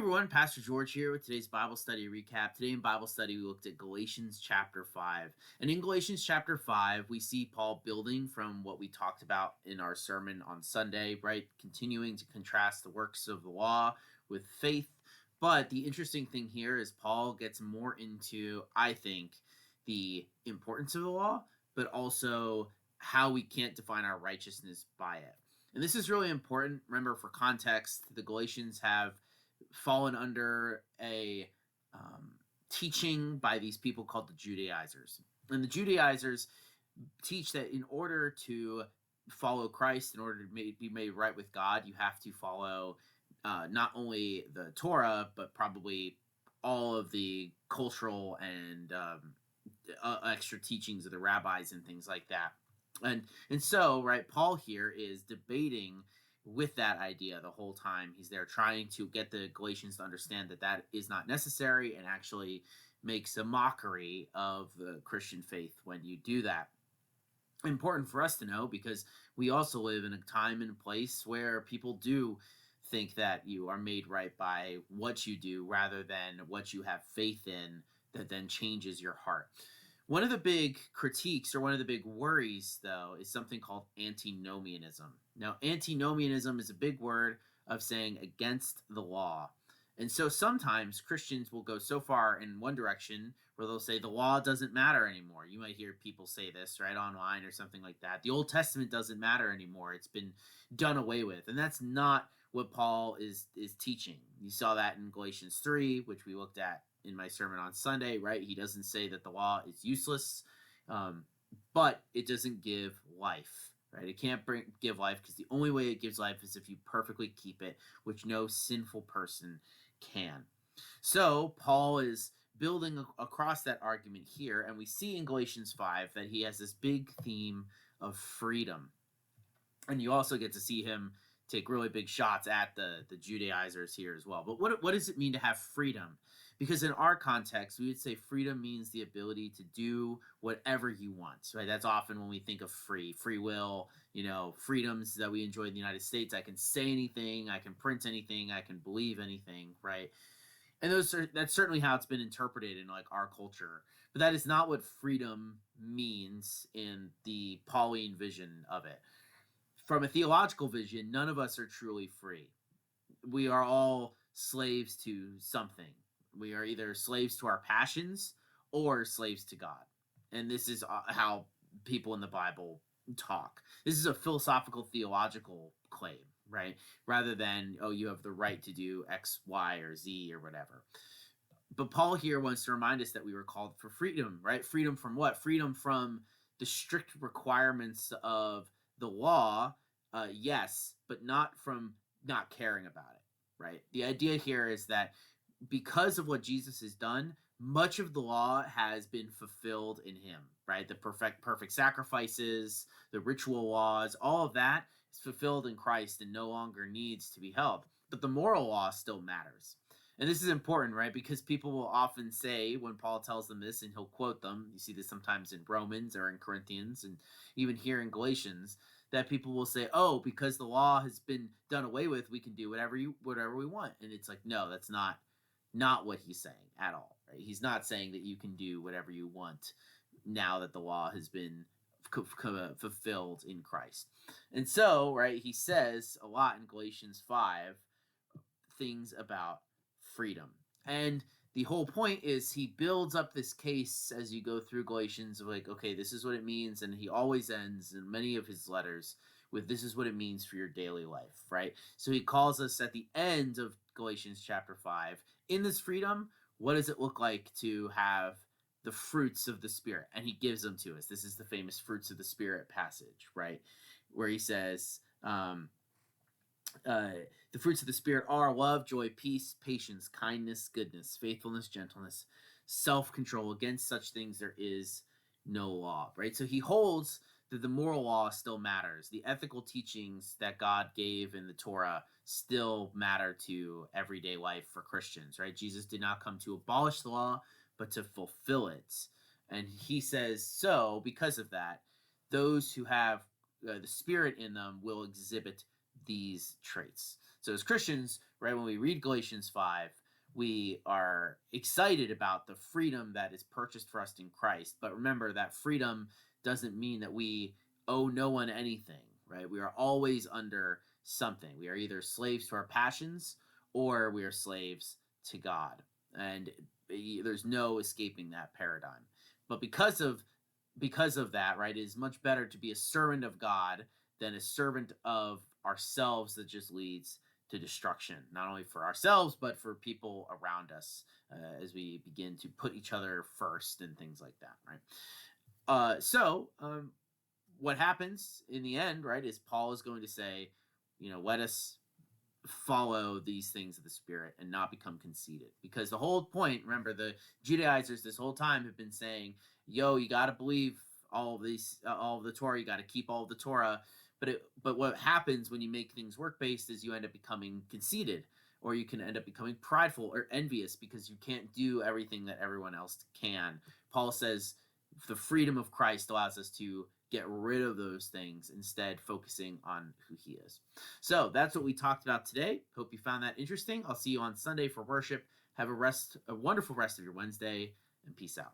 everyone, Pastor George here with today's Bible study recap. Today in Bible study, we looked at Galatians chapter 5. And in Galatians chapter 5, we see Paul building from what we talked about in our sermon on Sunday, right? Continuing to contrast the works of the law with faith. But the interesting thing here is Paul gets more into, I think, the importance of the law, but also how we can't define our righteousness by it. And this is really important. Remember, for context, the Galatians have fallen under a teaching by these people called the Judaizers. And the Judaizers teach that in order to follow Christ, in order to be made right with God, you have to follow not only the Torah, but probably all of the cultural and extra teachings of the rabbis and things like that. And so, right, Paul here is debating with that idea the whole time. He's there trying to get the Galatians to understand that that is not necessary, and actually makes a mockery of the Christian faith when you do that. Important for us to know, because we also live in a time and a place where people do think that you are made right by what you do rather than what you have faith in that then changes your heart. One of the big critiques, or one of the big worries, though, is something called antinomianism. Now, antinomianism is a big word of saying against the law. And so sometimes Christians will go so far in one direction where they'll say the law doesn't matter anymore. You might hear people say this, right, online or something like that. The Old Testament doesn't matter anymore. It's been done away with. And that's not what Paul is teaching. You saw that in Galatians 3, which we looked at in my sermon on Sunday, right? He doesn't say that the law is useless, but it doesn't give life, right? It can't give life, because the only way it gives life is if you perfectly keep it, which no sinful person can. So Paul is building across that argument here, and we see in Galatians 5 that he has this big theme of freedom. And you also get to see him take really big shots at the Judaizers here as well. But what does it mean to have freedom? Because in our context, we would say freedom means the ability to do whatever you want, right? That's often when we think of free will, freedoms that we enjoy in the United States. I can say anything, I can print anything, I can believe anything, right? And that's certainly how it's been interpreted in like our culture. But that is not what freedom means in the Pauline vision of it. From a theological vision, none of us are truly free. We are all slaves to something. We are either slaves to our passions or slaves to God. And this is how people in the Bible talk. This is a philosophical, theological claim, right? Rather than, oh, you have the right to do X, Y, or Z, or whatever. But Paul here wants to remind us that we were called for freedom, right? Freedom from what? Freedom from the strict requirements of the law, yes, but not from not caring about it, right? The idea here is that because of what Jesus has done, much of the law has been fulfilled in him, right? The perfect sacrifices, the ritual laws, all of that is fulfilled in Christ and no longer needs to be held. But the moral law still matters. And this is important, right? Because people will often say, when Paul tells them this, and he'll quote them, you see this sometimes in Romans or in Corinthians, and even here in Galatians, that people will say, oh, because the law has been done away with, we can do whatever we want. And it's like, no, that's not what he's saying at all, right? He's not saying that you can do whatever you want now that the law has been fulfilled in Christ. And so, right, he says a lot in Galatians 5 things about freedom. And the whole point is he builds up this case as you go through Galatians of like, okay, this is what it means. And he always ends in many of his letters with this is what it means for your daily life, right? So he calls us at the end of Galatians chapter 5, in this freedom, what does it look like to have the fruits of the Spirit? And he gives them to us. This is the famous fruits of the Spirit passage, right? Where he says, the fruits of the Spirit are love, joy, peace, patience, kindness, goodness, faithfulness, gentleness, self-control. Against such things there is no law, right? So he holds that the moral law still matters. The ethical teachings that God gave in the Torah still matter to everyday life for Christians, right? Jesus did not come to abolish the law, but to fulfill it. And he says, so because of that, those who have the Spirit in them will exhibit these traits. So as Christians, right, when we read Galatians 5, we are excited about the freedom that is purchased for us in Christ. But remember that freedom doesn't mean that we owe no one anything, right? We are always under something. We are either slaves to our passions or we are slaves to God. And there's no escaping that paradigm. But because of that, right, it is much better to be a servant of God than a servant of ourselves that just leads to destruction, not only for ourselves, but for people around us as we begin to put each other first and things like that, right? What happens in the end, right, is Paul is going to say, let us follow these things of the Spirit and not become conceited. Because the whole point, remember, the Judaizers this whole time have been saying, you got to believe all of the Torah, you got to keep all of the Torah. But what happens when you make things work-based is you end up becoming conceited, or you can end up becoming prideful or envious because you can't do everything that everyone else can. Paul says the freedom of Christ allows us to get rid of those things, instead focusing on who he is. So that's what we talked about today. Hope you found that interesting. I'll see you on Sunday for worship. Have a wonderful rest of your Wednesday, and peace out.